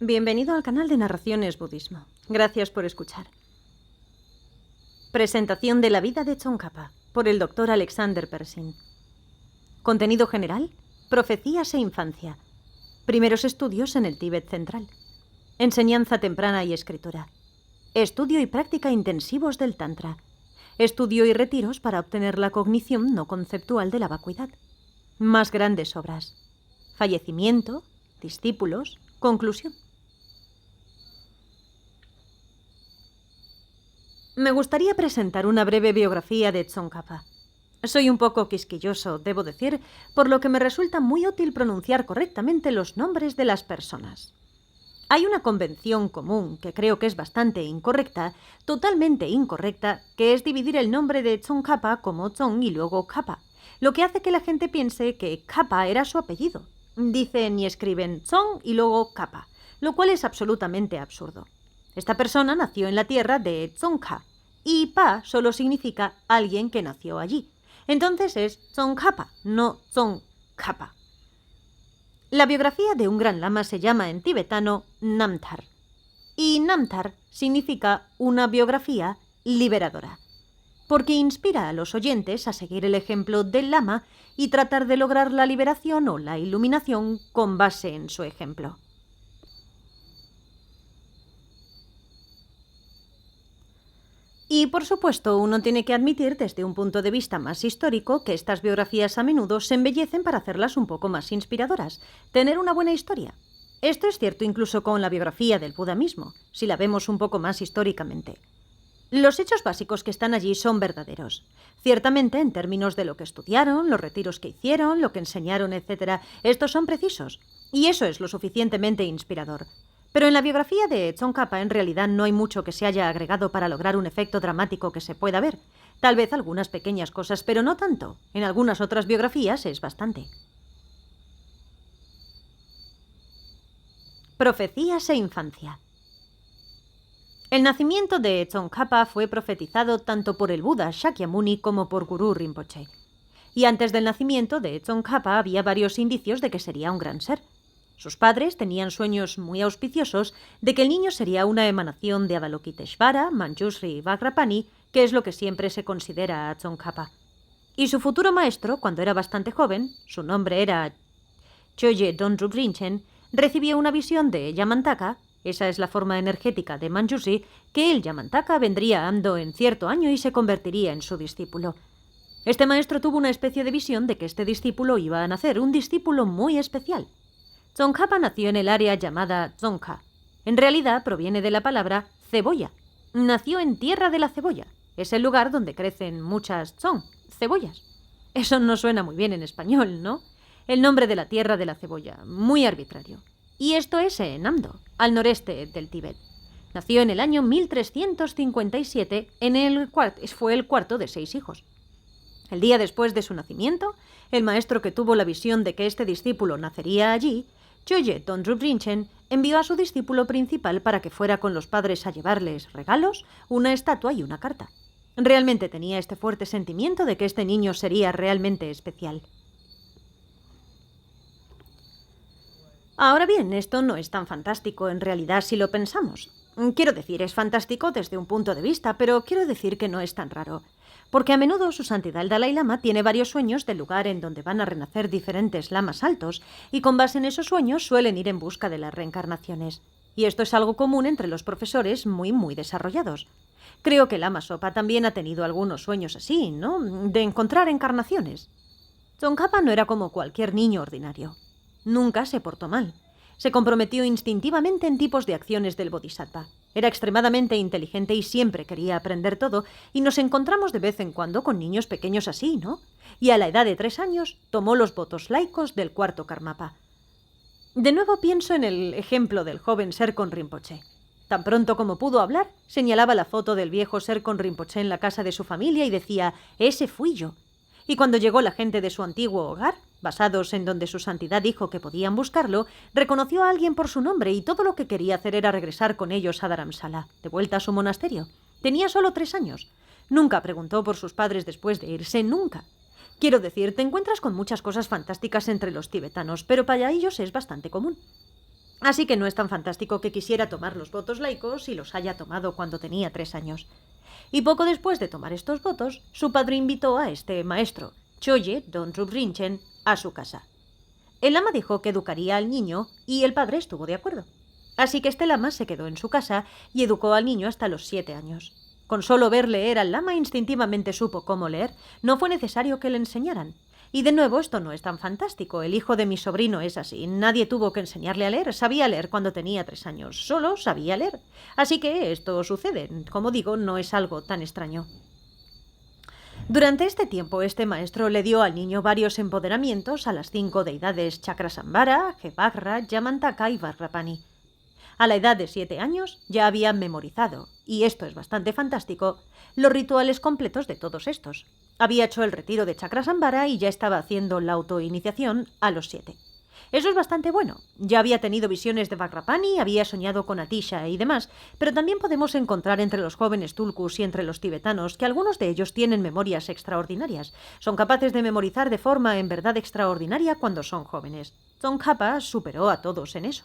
Bienvenido al canal de Narraciones Budismo. Gracias por escuchar. Presentación de la vida de Tsongkhapa, por el Dr. Alexander Pershing. Contenido general: profecías e infancia. Primeros estudios en el Tíbet central. Enseñanza temprana y escritura. Estudio y práctica intensivos del Tantra. Estudio y retiros para obtener la cognición no conceptual de la vacuidad. Más grandes obras. Fallecimiento, discípulos, conclusión. Me gustaría presentar una breve biografía de Tsongkhapa. Soy un poco quisquilloso, debo decir, por lo que me resulta muy útil pronunciar correctamente los nombres de las personas. Hay una convención común, que creo que es bastante incorrecta, totalmente incorrecta, que es dividir el nombre de Tsongkhapa como Tsong y luego Khapa, lo que hace que la gente piense que Khapa era su apellido. Dicen y escriben Tsong y luego Khapa, lo cual es absolutamente absurdo. Esta persona nació en la tierra de Tsongkha, y Pa solo significa alguien que nació allí. Entonces es Tsongkhapa, no Tsongkhapa. La biografía de un gran lama se llama en tibetano Namtar, y Namtar significa una biografía liberadora, porque inspira a los oyentes a seguir el ejemplo del lama y tratar de lograr la liberación o la iluminación con base en su ejemplo. Y, por supuesto, uno tiene que admitir desde un punto de vista más histórico que estas biografías a menudo se embellecen para hacerlas un poco más inspiradoras, tener una buena historia. Esto es cierto incluso con la biografía del Buda mismo, si la vemos un poco más históricamente. Los hechos básicos que están allí son verdaderos. Ciertamente, en términos de lo que estudiaron, los retiros que hicieron, lo que enseñaron, etc., estos son precisos. Y eso es lo suficientemente inspirador. Pero en la biografía de Tsongkhapa en realidad no hay mucho que se haya agregado para lograr un efecto dramático que se pueda ver. Tal vez algunas pequeñas cosas, pero no tanto. En algunas otras biografías es bastante. Profecías e infancia. El nacimiento de Tsongkhapa fue profetizado tanto por el Buda Shakyamuni como por Guru Rinpoche. Y antes del nacimiento de Tsongkhapa había varios indicios de que sería un gran ser. Sus padres tenían sueños muy auspiciosos de que el niño sería una emanación de Avalokiteshvara, Manjushri y Vajrapani, que es lo que siempre se considera a Tsongkhapa. Y su futuro maestro, cuando era bastante joven, su nombre era Choje Dondrup Rinchen, recibió una visión de Yamantaka, esa es la forma energética de Manjushri, que el Yamantaka vendría ando en cierto año y se convertiría en su discípulo. Este maestro tuvo una especie de visión de que este discípulo iba a nacer, un discípulo muy especial. Tsongkhapa nació en el área llamada Dzongkha. En realidad proviene de la palabra cebolla. Nació en Tierra de la Cebolla. Es el lugar donde crecen muchas tsong, cebollas. Eso no suena muy bien en español, ¿no? El nombre de la Tierra de la Cebolla, muy arbitrario. Y esto es en Amdo, al noreste del Tíbet. Nació en el año 1357, fue el cuarto de 6 hijos. El día después de su nacimiento, el maestro que tuvo la visión de que este discípulo nacería allí, Choje Dondrup Rinchen, envió a su discípulo principal para que fuera con los padres a llevarles regalos, una estatua y una carta. Realmente tenía este fuerte sentimiento de que este niño sería realmente especial. Ahora bien, esto no es tan fantástico en realidad si lo pensamos. Quiero decir, es fantástico desde un punto de vista, pero quiero decir que no es tan raro. Porque a menudo su santidad el Dalai Lama tiene varios sueños del lugar en donde van a renacer diferentes lamas altos, y con base en esos sueños suelen ir en busca de las reencarnaciones. Y esto es algo común entre los profesores muy desarrollados. Creo que Lama Zopa también ha tenido algunos sueños así, ¿no? De encontrar encarnaciones. Tsongkhapa no era como cualquier niño ordinario. Nunca se portó mal. Se comprometió instintivamente en tipos de acciones del Bodhisattva. Era extremadamente inteligente y siempre quería aprender todo, y nos encontramos de vez en cuando con niños pequeños así, ¿no? Y a la edad de 3 años tomó los votos laicos del cuarto Karmapa. De nuevo pienso en el ejemplo del joven Serkon Rinpoche. Tan pronto como pudo hablar, señalaba la foto del viejo Serkon Rinpoche en la casa de su familia y decía: «Ese fui yo». Y cuando llegó la gente de su antiguo hogar, basados en donde su santidad dijo que podían buscarlo, reconoció a alguien por su nombre y todo lo que quería hacer era regresar con ellos a Dharamsala, de vuelta a su monasterio. Tenía solo 3 años. Nunca preguntó por sus padres después de irse, nunca. Quiero decir, te encuentras con muchas cosas fantásticas entre los tibetanos, pero para ellos es bastante común. Así que no es tan fantástico que quisiera tomar los votos laicos y los haya tomado cuando tenía 3 años. Y poco después de tomar estos votos, su padre invitó a este maestro, Choje Dongtrub Rinchen, a su casa. El lama dijo que educaría al niño y el padre estuvo de acuerdo. Así que este lama se quedó en su casa y educó al niño hasta los 7 años. Con solo ver leer al lama instintivamente supo cómo leer, no fue necesario que le enseñaran. Y de nuevo, esto no es tan fantástico. El hijo de mi sobrino es así. Nadie tuvo que enseñarle a leer. Sabía leer cuando tenía 3 años. Solo sabía leer. Así que esto sucede. Como digo, no es algo tan extraño. Durante este tiempo, este maestro le dio al niño varios empoderamientos a las 5 deidades Chakrasambhara, Jebakra, Yamantaka y Vajrapani. A la edad de 7 años ya había memorizado, y esto es bastante fantástico, los rituales completos de todos estos. Había hecho el retiro de Chakrasambhara y ya estaba haciendo la autoiniciación a los 7. Eso es bastante bueno. Ya había tenido visiones de Vajrapani, había soñado con Atisha y demás, pero también podemos encontrar entre los jóvenes tulkus y entre los tibetanos que algunos de ellos tienen memorias extraordinarias. Son capaces de memorizar de forma en verdad extraordinaria cuando son jóvenes. Tsongkhapa superó a todos en eso.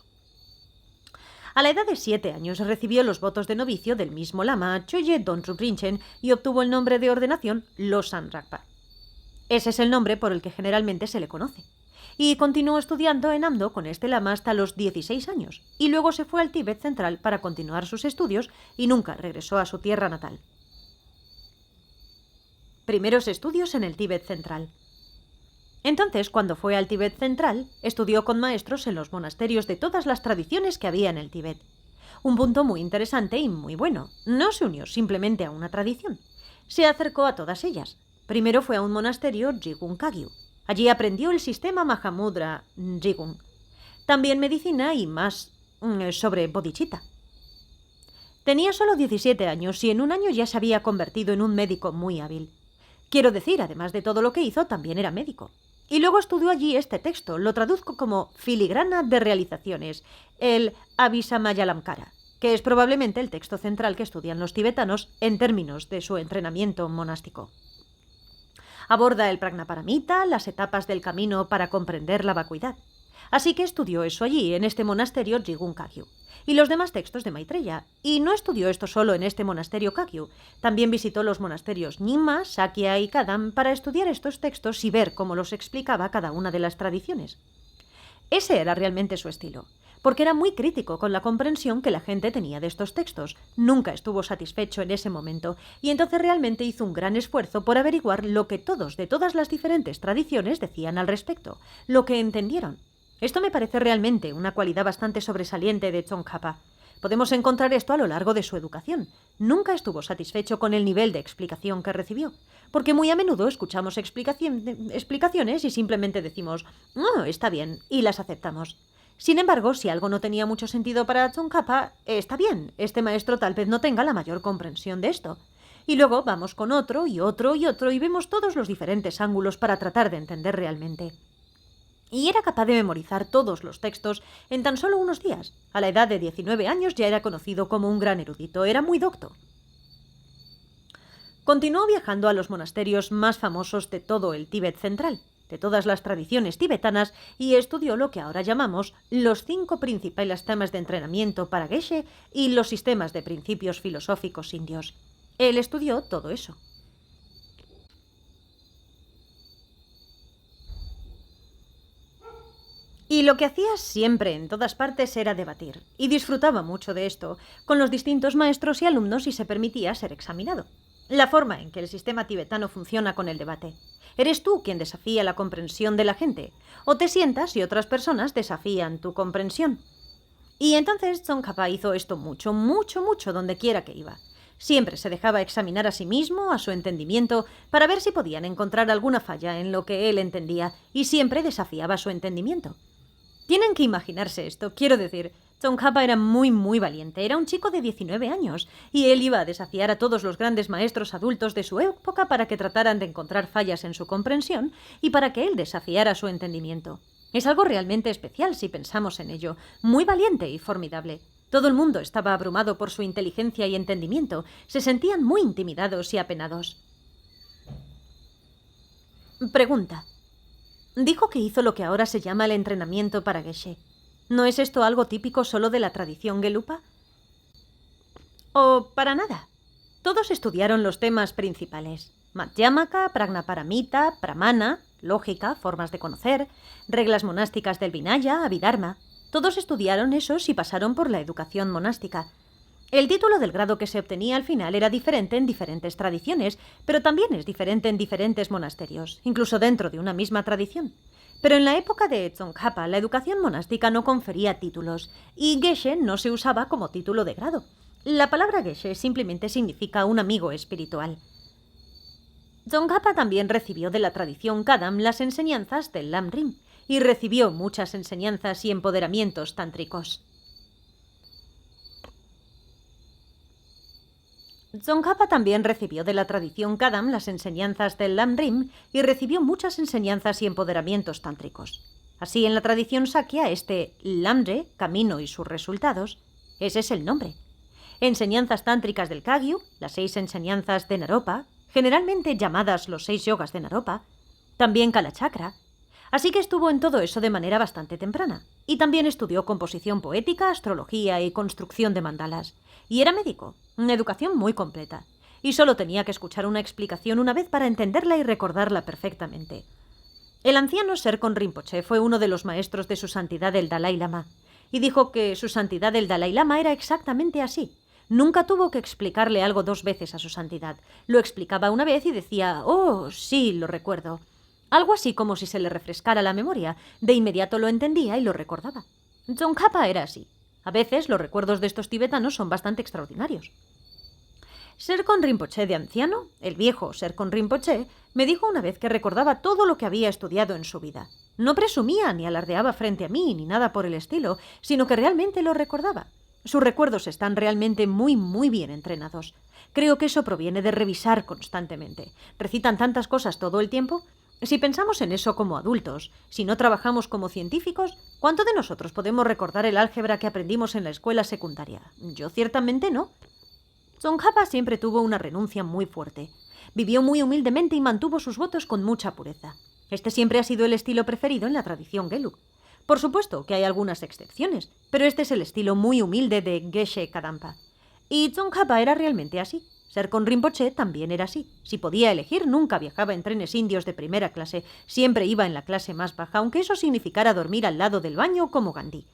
A la edad de 7 años recibió los votos de novicio del mismo lama, Choje Dongtrub Rinchen, y obtuvo el nombre de ordenación Losang Rakpa. Ese es el nombre por el que generalmente se le conoce. Y continuó estudiando en Amdo con este lama hasta los 16 años, y luego se fue al Tíbet central para continuar sus estudios y nunca regresó a su tierra natal. Primeros estudios en el Tíbet central. Entonces, cuando fue al Tíbet central, estudió con maestros en los monasterios de todas las tradiciones que había en el Tíbet. Un punto muy interesante y muy bueno. No se unió simplemente a una tradición. Se acercó a todas ellas. Primero fue a un monasterio Drigun Kagyu. Allí aprendió el sistema Mahamudra Drigun. También medicina y más sobre bodhicitta. Tenía solo 17 años y en un año ya se había convertido en un médico muy hábil. Quiero decir, además de todo lo que hizo, también era médico. Y luego estudió allí este texto, lo traduzco como filigrana de realizaciones, el Abhisamayalamkara, que es probablemente el texto central que estudian los tibetanos en términos de su entrenamiento monástico. Aborda el Prajnaparamita, las etapas del camino para comprender la vacuidad. Así que estudió eso allí, en este monasterio Drigun Kagyu, y los demás textos de Maitreya. Y no estudió esto solo en este monasterio Kagyu, también visitó los monasterios Nyingma, Sakya y Kadam para estudiar estos textos y ver cómo los explicaba cada una de las tradiciones. Ese era realmente su estilo, porque era muy crítico con la comprensión que la gente tenía de estos textos. Nunca estuvo satisfecho en ese momento, y entonces realmente hizo un gran esfuerzo por averiguar lo que todos de todas las diferentes tradiciones decían al respecto, lo que entendieron. Esto me parece realmente una cualidad bastante sobresaliente de Tsongkhapa. Podemos encontrar esto a lo largo de su educación. Nunca estuvo satisfecho con el nivel de explicación que recibió, porque muy a menudo escuchamos explicaciones y simplemente decimos «Oh, está bien», y las aceptamos. Sin embargo, si algo no tenía mucho sentido para Tsongkhapa, está bien, este maestro tal vez no tenga la mayor comprensión de esto. Y luego vamos con otro y otro y otro y vemos todos los diferentes ángulos para tratar de entender realmente. Y era capaz de memorizar todos los textos en tan solo unos días. A la edad de 19 años ya era conocido como un gran erudito, era muy docto. Continuó viajando a los monasterios más famosos de todo el Tíbet central, de todas las tradiciones tibetanas, y estudió lo que ahora llamamos los 5 principales temas de entrenamiento para Geshe y los sistemas de principios filosóficos indios. Él estudió todo eso. Y lo que hacía siempre en todas partes era debatir, y disfrutaba mucho de esto, con los distintos maestros y alumnos y se permitía ser examinado. La forma en que el sistema tibetano funciona con el debate. ¿Eres tú quien desafía la comprensión de la gente? ¿O te sientas y otras personas desafían tu comprensión? Y entonces Tsongkhapa hizo esto mucho, mucho, mucho donde quiera que iba. Siempre se dejaba examinar a sí mismo, a su entendimiento, para ver si podían encontrar alguna falla en lo que él entendía, y siempre desafiaba su entendimiento. Tienen que imaginarse esto, quiero decir, Tsongkhapa era muy, muy valiente, era un chico de 19 años, y él iba a desafiar a todos los grandes maestros adultos de su época para que trataran de encontrar fallas en su comprensión y para que él desafiara su entendimiento. Es algo realmente especial si pensamos en ello, muy valiente y formidable. Todo el mundo estaba abrumado por su inteligencia y entendimiento, se sentían muy intimidados y apenados. Pregunta. Dijo que hizo lo que ahora se llama el entrenamiento para Geshe. ¿No es esto algo típico solo de la tradición Gelupa? ¿O para nada? Todos estudiaron los temas principales: Madhyamaka, Prajnaparamita, Pramana, lógica, formas de conocer, reglas monásticas del Vinaya, Abhidharma. Todos estudiaron esos y pasaron por la educación monástica. El título del grado que se obtenía al final era diferente en diferentes tradiciones, pero también es diferente en diferentes monasterios, incluso dentro de una misma tradición. Pero en la época de Tsongkhapa, la educación monástica no confería títulos, y Geshe no se usaba como título de grado. La palabra Geshe simplemente significa un amigo espiritual. Tsongkhapa también recibió de la tradición Kadam las enseñanzas del Lamrim, y recibió muchas enseñanzas y empoderamientos tántricos. Tsongkhapa también recibió de la tradición Kadam las enseñanzas del Lamrim y recibió muchas enseñanzas y empoderamientos tántricos. Así, en la tradición Sakya, este Lamre, camino y sus resultados, ese es el nombre. Enseñanzas tántricas del Kagyu, las 6 enseñanzas de Naropa, generalmente llamadas los 6 yogas de Naropa, también Kalachakra. Así que estuvo en todo eso de manera bastante temprana. Y también estudió composición poética, astrología y construcción de mandalas. Y era médico, una educación muy completa. Y solo tenía que escuchar una explicación una vez para entenderla y recordarla perfectamente. El anciano Serkon Rinpoche fue uno de los maestros de su santidad el Dalai Lama. Y dijo que su santidad el Dalai Lama era exactamente así. Nunca tuvo que explicarle algo 2 veces a su santidad. Lo explicaba una vez y decía: «Oh, sí, lo recuerdo». Algo así como si se le refrescara la memoria. De inmediato lo entendía y lo recordaba. Tsongkhapa era así. A veces los recuerdos de estos tibetanos son bastante extraordinarios. Serkon Rinpoche de anciano, el viejo Serkon Rinpoche, me dijo una vez que recordaba todo lo que había estudiado en su vida. No presumía ni alardeaba frente a mí ni nada por el estilo, sino que realmente lo recordaba. Sus recuerdos están realmente muy bien entrenados. Creo que eso proviene de revisar constantemente. Recitan tantas cosas todo el tiempo. Si pensamos en eso como adultos, si no trabajamos como científicos, ¿cuánto de nosotros podemos recordar el álgebra que aprendimos en la escuela secundaria? Yo ciertamente no. Tsongkhapa siempre tuvo una renuncia muy fuerte. Vivió muy humildemente y mantuvo sus votos con mucha pureza. Este siempre ha sido el estilo preferido en la tradición Gelug. Por supuesto que hay algunas excepciones, pero este es el estilo muy humilde de Geshe Kadampa. Y Tsongkhapa era realmente así. Serkon Rinpoche también era así. Si podía elegir, nunca viajaba en trenes indios de primera clase. Siempre iba en la clase más baja, aunque eso significara dormir al lado del baño como Gandhi.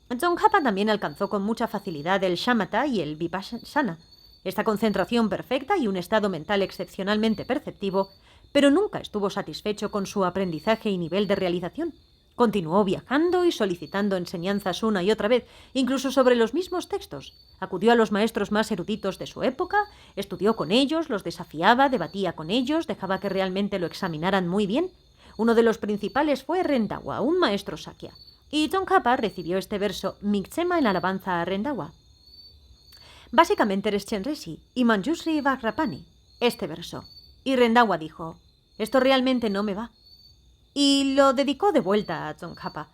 Tsongkhapa también alcanzó con mucha facilidad el shamatha y el vipassana, esta concentración perfecta y un estado mental excepcionalmente perceptivo, pero nunca estuvo satisfecho con su aprendizaje y nivel de realización. Continuó viajando y solicitando enseñanzas una y otra vez, incluso sobre los mismos textos. Acudió a los maestros más eruditos de su época, estudió con ellos, los desafiaba, debatía con ellos, dejaba que realmente lo examinaran muy bien. Uno de los principales fue Rendawa, un maestro Sakya. Y Tsongkhapa recibió este verso Miktsema en alabanza a Rendawa. Básicamente eres Chenresi y Manjusri Vajrapani, este verso. Y Rendawa dijo: «Esto realmente no me va». Y lo dedicó de vuelta a Tsongkhapa.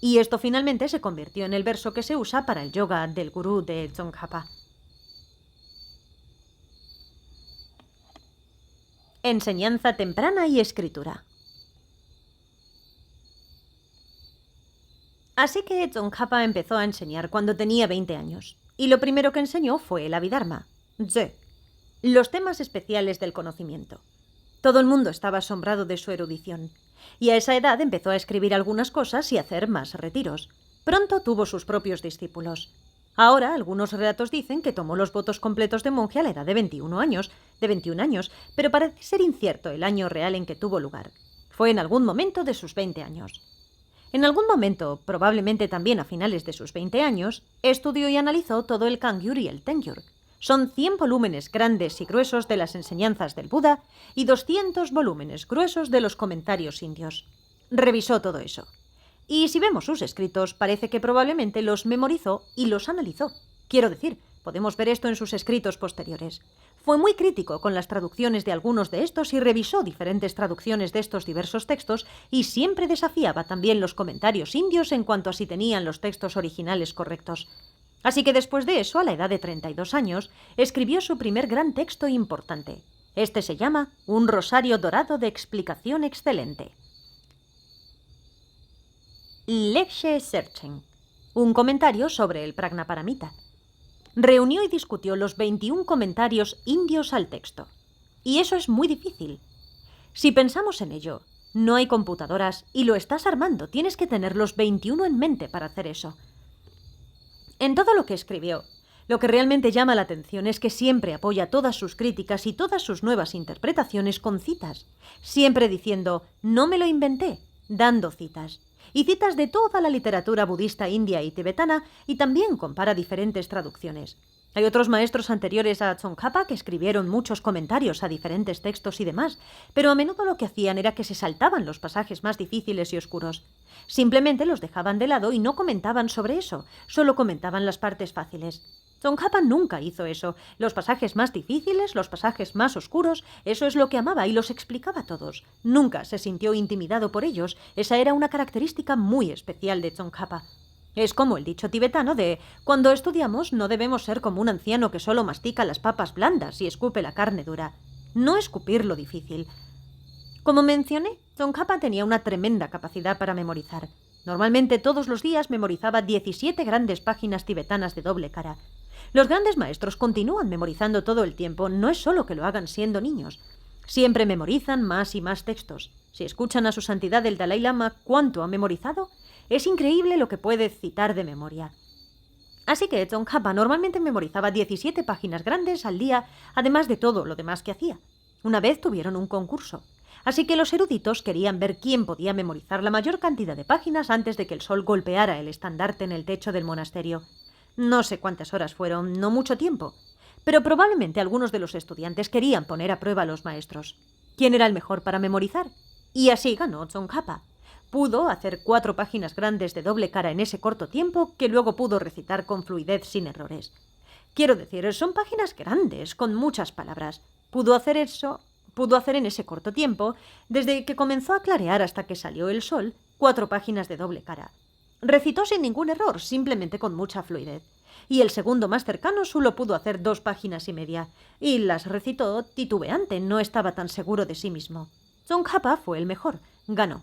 Y esto finalmente se convirtió en el verso que se usa para el yoga del gurú de Tsongkhapa. Enseñanza temprana y escritura. Así que Tsongkhapa empezó a enseñar cuando tenía 20 años. Y lo primero que enseñó fue el Abhidharma, Dze, los temas especiales del conocimiento. Todo el mundo estaba asombrado de su erudición. Y a esa edad empezó a escribir algunas cosas y a hacer más retiros. Pronto tuvo sus propios discípulos. Ahora, algunos relatos dicen que tomó los votos completos de monje a la edad de 21 años, pero parece ser incierto el año real en que tuvo lugar. Fue en algún momento de sus 20 años. En algún momento, probablemente también a finales de sus 20 años, estudió y analizó todo el Kangyur y el Tengyur. Son 100 volúmenes grandes y gruesos de las enseñanzas del Buda y 200 volúmenes gruesos de los comentarios indios. Revisó todo eso. Y si vemos sus escritos, parece que probablemente los memorizó y los analizó. Quiero decir, podemos ver esto en sus escritos posteriores. Fue muy crítico con las traducciones de algunos de estos y revisó diferentes traducciones de estos diversos textos y siempre desafiaba también los comentarios indios en cuanto a si tenían los textos originales correctos. Así que después de eso, a la edad de 32 años, escribió su primer gran texto importante. Este se llama Un rosario dorado de explicación excelente. Lekshe Serchen, un comentario sobre el Prajnaparamita. Reunió y discutió los 21 comentarios indios al texto. Y eso es muy difícil. Si pensamos en ello, no hay computadoras y lo estás armando. Tienes que tener los 21 en mente para hacer eso. En todo lo que escribió, lo que realmente llama la atención es que siempre apoya todas sus críticas y todas sus nuevas interpretaciones con citas, siempre diciendo «no me lo inventé», dando citas. Y citas de toda la literatura budista india y tibetana, y también compara diferentes traducciones. Hay otros maestros anteriores a Tsongkhapa que escribieron muchos comentarios a diferentes textos y demás, pero a menudo lo que hacían era que se saltaban los pasajes más difíciles y oscuros. Simplemente los dejaban de lado y no comentaban sobre eso, solo comentaban las partes fáciles. Tsongkhapa nunca hizo eso. Los pasajes más difíciles, los pasajes más oscuros, eso es lo que amaba y los explicaba todos. Nunca se sintió intimidado por ellos. Esa era una característica muy especial de Tsongkhapa. Es como el dicho tibetano de «cuando estudiamos no debemos ser como un anciano que solo mastica las papas blandas y escupe la carne dura». No escupir lo difícil. Como mencioné, Tsongkhapa tenía una tremenda capacidad para memorizar. Normalmente todos los días memorizaba 17 grandes páginas tibetanas de doble cara. Los grandes maestros continúan memorizando todo el tiempo, no es solo que lo hagan siendo niños. Siempre memorizan más y más textos. Si escuchan a su santidad el Dalai Lama cuánto ha memorizado, es increíble lo que puede citar de memoria. Así que Tsongkhapa normalmente memorizaba 17 páginas grandes al día, además de todo lo demás que hacía. Una vez tuvieron un concurso. Así que los eruditos querían ver quién podía memorizar la mayor cantidad de páginas antes de que el sol golpeara el estandarte en el techo del monasterio. No sé cuántas horas fueron, no mucho tiempo. Pero probablemente algunos de los estudiantes querían poner a prueba a los maestros. ¿Quién era el mejor para memorizar? Y así ganó Tsongkhapa. Pudo hacer 4 páginas grandes de doble cara en ese corto tiempo que luego pudo recitar con fluidez sin errores. Quiero decir, son páginas grandes, con muchas palabras. Pudo hacer en ese corto tiempo, desde que comenzó a clarear hasta que salió el sol, 4 páginas de doble cara. Recitó sin ningún error, simplemente con mucha fluidez. Y el segundo más cercano solo pudo hacer 2 páginas y media, y las recitó titubeante, no estaba tan seguro de sí mismo. Tsongkhapa fue el mejor, ganó.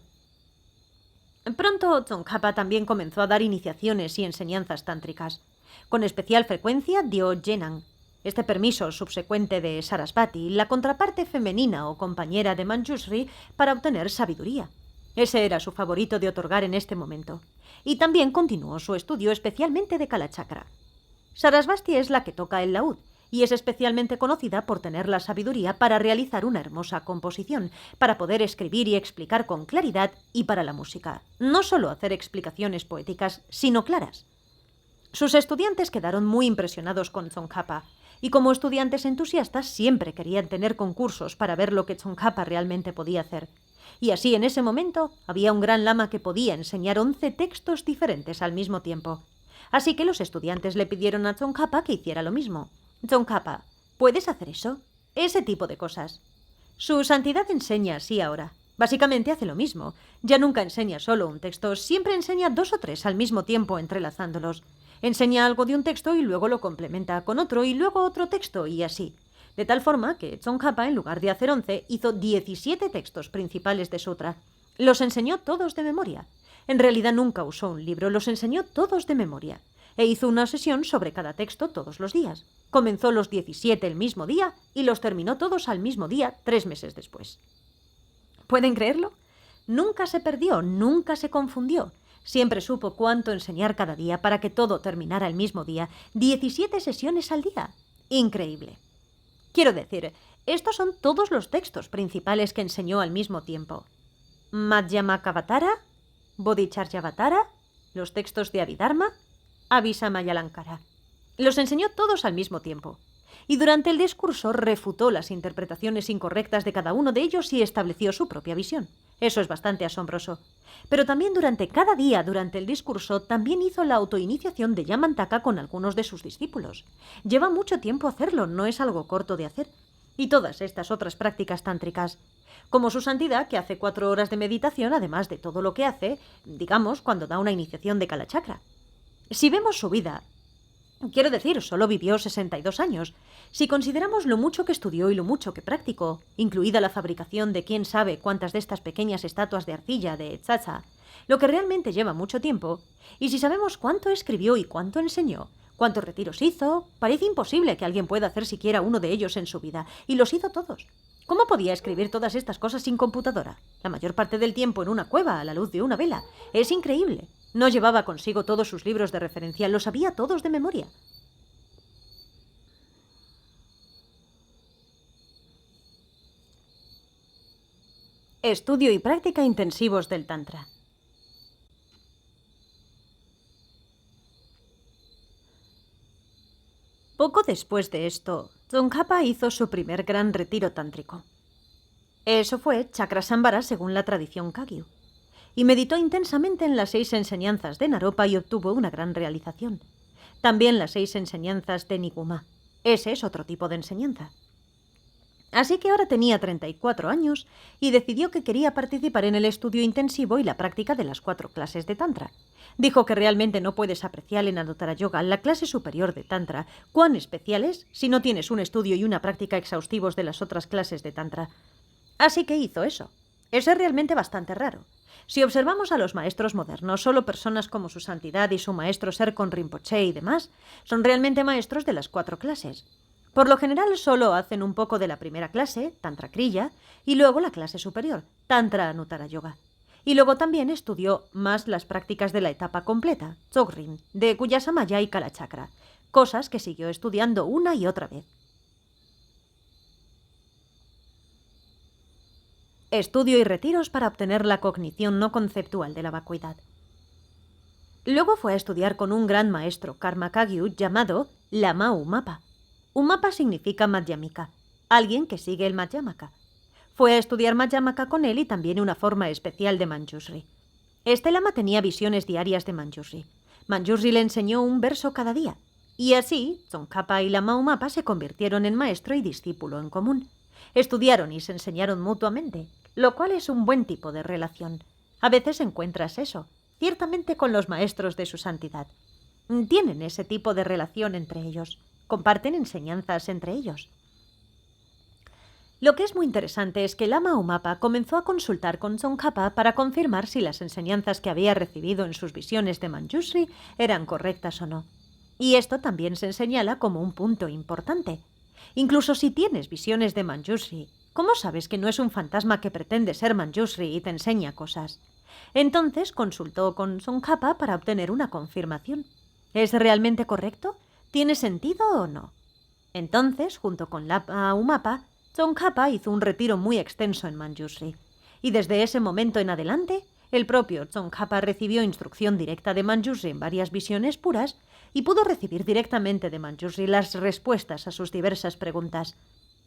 Pronto Tsongkhapa también comenzó a dar iniciaciones y enseñanzas tántricas. Con especial frecuencia dio Jenan, este permiso subsecuente de Sarasvati, la contraparte femenina o compañera de Manjushri, para obtener sabiduría. Ese era su favorito de otorgar en este momento. Y también continuó su estudio especialmente de Kalachakra. Sarasvati es la que toca el laúd, y es especialmente conocida por tener la sabiduría para realizar una hermosa composición, para poder escribir y explicar con claridad, y para la música. No solo hacer explicaciones poéticas, sino claras. Sus estudiantes quedaron muy impresionados con Tsongkhapa, y como estudiantes entusiastas siempre querían tener concursos para ver lo que Tsongkhapa realmente podía hacer. Y así en ese momento había un gran lama que podía enseñar 11 textos diferentes al mismo tiempo. Así que los estudiantes le pidieron a Tsongkhapa que hiciera lo mismo. Tsongkhapa, ¿puedes hacer eso? Ese tipo de cosas. Su santidad enseña así ahora. Básicamente hace lo mismo. Ya nunca enseña solo un texto, siempre enseña 2 o 3 al mismo tiempo entrelazándolos. Enseña algo de un texto y luego lo complementa con otro y luego otro texto y así. De tal forma que Tsongkhapa, en lugar de hacer 11, hizo 17 textos principales de sutra. Los enseñó todos de memoria. En realidad nunca usó un libro, los enseñó todos de memoria. E hizo una sesión sobre cada texto todos los días. Comenzó los 17 el mismo día y los terminó todos al mismo día 3 meses después. ¿Pueden creerlo? Nunca se perdió, nunca se confundió. Siempre supo cuánto enseñar cada día para que todo terminara el mismo día. 17 sesiones al día. Increíble. Quiero decir, estos son todos los textos principales que enseñó al mismo tiempo. Madhyamakavatara, Bodhicharyavatara, los textos de Abhidharma, Abhisamayalankara. Los enseñó todos al mismo tiempo. Y durante el discurso refutó las interpretaciones incorrectas de cada uno de ellos y estableció su propia visión. Eso es bastante asombroso. Pero también cada día durante el discurso, también hizo la autoiniciación de Yamantaka con algunos de sus discípulos. Lleva mucho tiempo hacerlo, no es algo corto de hacer. Y todas estas otras prácticas tántricas. Como su santidad, que hace 4 horas de meditación, además de todo lo que hace, digamos, cuando da una iniciación de Kalachakra. Si vemos su vida, quiero decir, solo vivió 62 años. Si consideramos lo mucho que estudió y lo mucho que practicó, incluida la fabricación de quién sabe cuántas de estas pequeñas estatuas de arcilla de Tsacha, Lo que realmente lleva mucho tiempo, y si sabemos cuánto escribió y cuánto enseñó, cuántos retiros hizo, parece imposible que alguien pueda hacer siquiera uno de ellos en su vida, y los hizo todos. ¿Cómo podía escribir todas estas cosas sin computadora? La mayor parte del tiempo en una cueva, a la luz de una vela. Es increíble. No llevaba consigo todos sus libros de referencia, los sabía todos de memoria. Estudio y práctica intensivos del Tantra. Poco después de esto, Tsongkhapa hizo su primer gran retiro tántrico. Eso fue Chakrasambhara según la tradición Kagyu, y meditó intensamente en las 6 enseñanzas de Naropa y obtuvo una gran realización. También las 6 enseñanzas de Niguma. Ese es otro tipo de enseñanza. Así que ahora tenía 34 años y decidió que quería participar en el estudio intensivo y la práctica de las 4 clases de Tantra. Dijo que realmente no puedes apreciar en Anuttara Yoga, la clase superior de Tantra, cuán especial es si no tienes un estudio y una práctica exhaustivos de las otras clases de Tantra. Así que hizo eso. Eso es realmente bastante raro. Si observamos a los maestros modernos, solo personas como su santidad y su maestro Serkon Rinpoche y demás, son realmente maestros de las 4 clases. Por lo general solo hacen un poco de la primera clase, Tantra Kriya, y luego la clase superior, Tantra Anuttara Yoga. Y luego también estudió más las prácticas de la etapa completa, Dzogchen, de Guhyasamaya y Kalachakra, cosas que siguió estudiando una y otra vez. Estudio y retiros para obtener la cognición no conceptual de la vacuidad. Luego fue a estudiar con un gran maestro Karma Kagyu llamado Lama Umapa. Umapa significa Madhyamika, alguien que sigue el Madhyamaka. Fue a estudiar Madhyamaka con él y también una forma especial de Manjushri. Este lama tenía visiones diarias de Manjushri. Manjushri le enseñó un verso cada día. Y así, Tsongkhapa y Lama Umapa se convirtieron en maestro y discípulo en común. Estudiaron y se enseñaron mutuamente, lo cual es un buen tipo de relación. A veces encuentras eso, ciertamente con los maestros de su santidad. Tienen ese tipo de relación entre ellos. Comparten enseñanzas entre ellos. Lo que es muy interesante es que Lama Umapa comenzó a consultar con Tsongkhapa para confirmar si las enseñanzas que había recibido en sus visiones de Manjushri eran correctas o no. Y esto también se señala como un punto importante. Incluso si tienes visiones de Manjushri, ¿cómo sabes que no es un fantasma que pretende ser Manjushri y te enseña cosas? Entonces consultó con Tsongkhapa para obtener una confirmación. ¿Es realmente correcto? ¿Tiene sentido o no? Entonces, junto con Lama Umapa, Tsongkhapa hizo un retiro muy extenso en Manjushri. Y desde ese momento en adelante, el propio Tsongkhapa recibió instrucción directa de Manjushri en varias visiones puras y pudo recibir directamente de Manjushri las respuestas a sus diversas preguntas.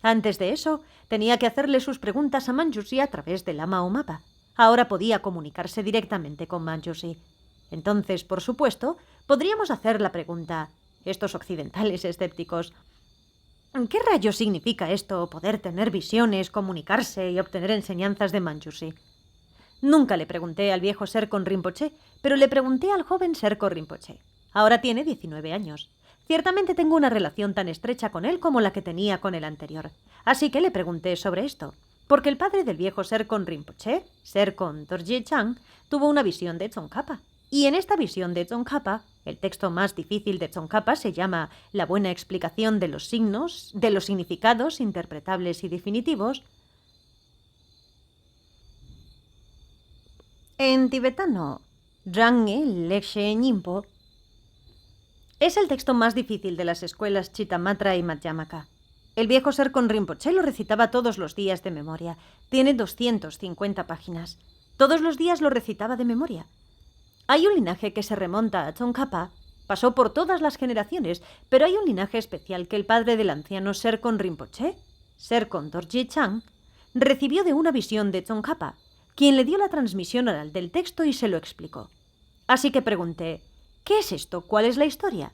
Antes de eso, tenía que hacerle sus preguntas a Manjushri a través de Lama Umapa. Ahora podía comunicarse directamente con Manjushri. Entonces, por supuesto, podríamos hacer la pregunta: estos occidentales escépticos, ¿qué rayos significa esto, poder tener visiones, comunicarse y obtener enseñanzas de Manjushri? Nunca le pregunté al viejo Serkon Rinpoche, pero le pregunté al joven Serkon Rinpoche. Ahora tiene 19 años. Ciertamente tengo una relación tan estrecha con él como la que tenía con el anterior. Así que le pregunté sobre esto, porque el padre del viejo Serkon Rinpoche, Serkon Dorje Chang, tuvo una visión de Tsongkhapa. Y en esta visión de Tsongkhapa, el texto más difícil de Tsongkhapa se llama La buena explicación de los signos, de los significados interpretables y definitivos. En tibetano, Rangye Lekshe Nyingpo, es el texto más difícil de las escuelas Chittamatra y Madhyamaka. El viejo Serkon Rinpoche lo recitaba todos los días de memoria. Tiene 250 páginas. Todos los días lo recitaba de memoria. Hay un linaje que se remonta a Tsongkhapa, pasó por todas las generaciones, pero hay un linaje especial que el padre del anciano Serkon Rinpoche, Serkon Dorje Chang, recibió de una visión de Tsongkhapa, quien le dio la transmisión oral del texto y se lo explicó. Así que pregunté: ¿qué es esto? ¿Cuál es la historia?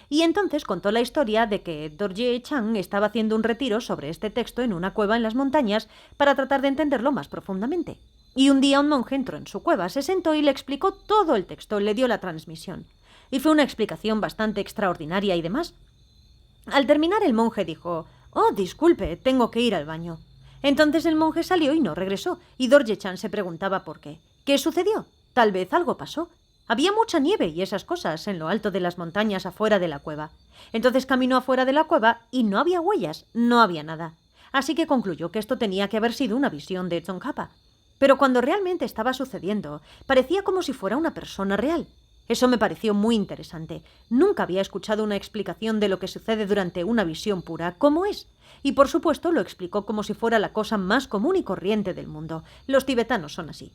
Y entonces contó la historia de que Dorje Chang estaba haciendo un retiro sobre este texto en una cueva en las montañas para tratar de entenderlo más profundamente. Y un día un monje entró en su cueva, se sentó y le explicó todo el texto, le dio la transmisión. Y fue una explicación bastante extraordinaria y demás. Al terminar el monje dijo: «Oh, disculpe, tengo que ir al baño». Entonces el monje salió y no regresó, y Dorje Chang se preguntaba por qué. ¿Qué sucedió? Tal vez algo pasó. Había mucha nieve y esas cosas en lo alto de las montañas afuera de la cueva. Entonces caminó afuera de la cueva y no había huellas, no había nada. Así que concluyó que esto tenía que haber sido una visión de Tsongkhapa. Pero cuando realmente estaba sucediendo, parecía como si fuera una persona real. Eso me pareció muy interesante. Nunca había escuchado una explicación de lo que sucede durante una visión pura, como es. Y por supuesto lo explicó como si fuera la cosa más común y corriente del mundo. Los tibetanos son así.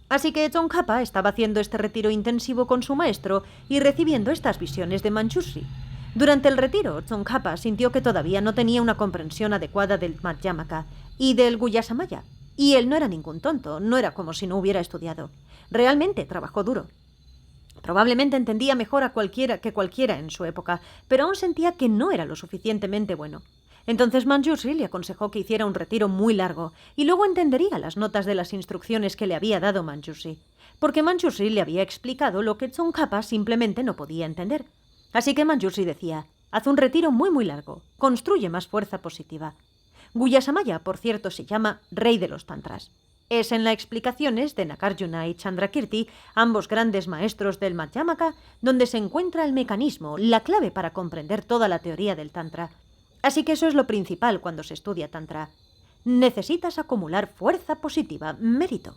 Así que Tsongkhapa estaba haciendo este retiro intensivo con su maestro y recibiendo estas visiones de Manjushri. Durante el retiro, Tsongkhapa sintió que todavía no tenía una comprensión adecuada del Madhyamaka y del Guyasamaya. Y él no era ningún tonto, no era como si no hubiera estudiado. Realmente trabajó duro. Probablemente entendía mejor a cualquiera que cualquiera en su época, pero aún sentía que no era lo suficientemente bueno. Entonces Manjushri le aconsejó que hiciera un retiro muy largo y luego entendería las notas de las instrucciones que le había dado Manjushri, porque Manjushri le había explicado lo que Tsongkhapa simplemente no podía entender. Así que Manjushri decía: haz un retiro muy largo, construye más fuerza positiva. Guyasamaya, por cierto, se llama Rey de los Tantras. Es en las explicaciones de Nagarjuna y Chandrakirti, ambos grandes maestros del Madhyamaka, donde se encuentra el mecanismo, la clave para comprender toda la teoría del Tantra. Así que eso es lo principal cuando se estudia Tantra. Necesitas acumular fuerza positiva, mérito.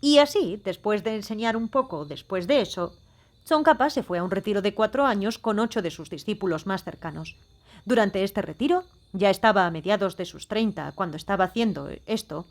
Y así, después de enseñar un poco después de eso, Tsongkhapa se fue a un retiro de 4 años con 8 de sus discípulos más cercanos. Durante este retiro, ya estaba a mediados de sus 30 cuando estaba haciendo esto,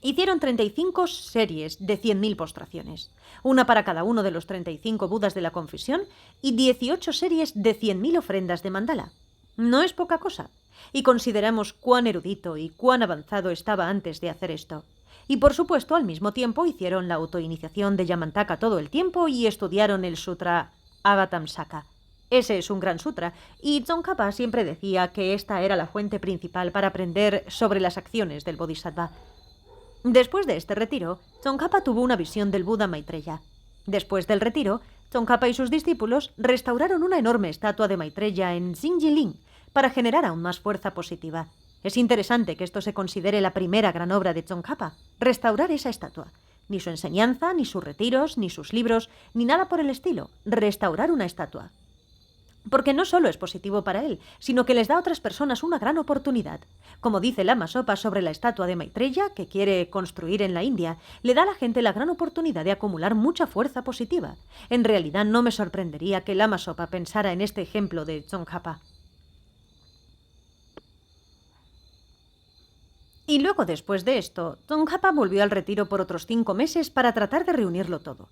hicieron 35 series de 100.000 postraciones, una para cada uno de los 35 Budas de la confesión y 18 series de 100.000 ofrendas de mandala. No es poca cosa, y consideramos cuán erudito y cuán avanzado estaba antes de hacer esto. Y por supuesto, al mismo tiempo hicieron la autoiniciación de Yamantaka todo el tiempo y estudiaron el sutra Avatamsaka. Ese es un gran sutra, y Tsongkhapa siempre decía que esta era la fuente principal para aprender sobre las acciones del Bodhisattva. Después de este retiro, Tsongkhapa tuvo una visión del Buda Maitreya. Después del retiro, Tsongkhapa y sus discípulos restauraron una enorme estatua de Maitreya en Xinjiling para generar aún más fuerza positiva. Es interesante que esto se considere la primera gran obra de Tsongkhapa, restaurar esa estatua. Ni su enseñanza, ni sus retiros, ni sus libros, ni nada por el estilo. Restaurar una estatua. Porque no solo es positivo para él, sino que les da a otras personas una gran oportunidad. Como dice Lama Zopa sobre la estatua de Maitreya, que quiere construir en la India, le da a la gente la gran oportunidad de acumular mucha fuerza positiva. En realidad no me sorprendería que Lama Zopa pensara en este ejemplo de Tsongkhapa. Y luego, después de esto, Tsongkhapa volvió al retiro por otros 5 meses para tratar de reunirlo todo.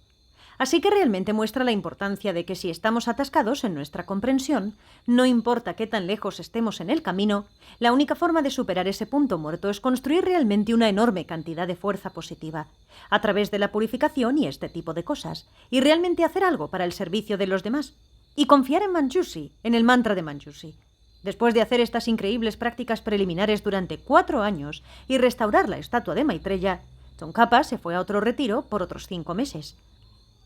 Así que realmente muestra la importancia de que si estamos atascados en nuestra comprensión, no importa qué tan lejos estemos en el camino, la única forma de superar ese punto muerto es construir realmente una enorme cantidad de fuerza positiva, a través de la purificación y este tipo de cosas, y realmente hacer algo para el servicio de los demás, y confiar en Manjushri, en el mantra de Manjushri. Después de hacer estas increíbles prácticas preliminares durante 4 años y restaurar la estatua de Maitreya, Tsongkhapa se fue a otro retiro por otros 5 meses.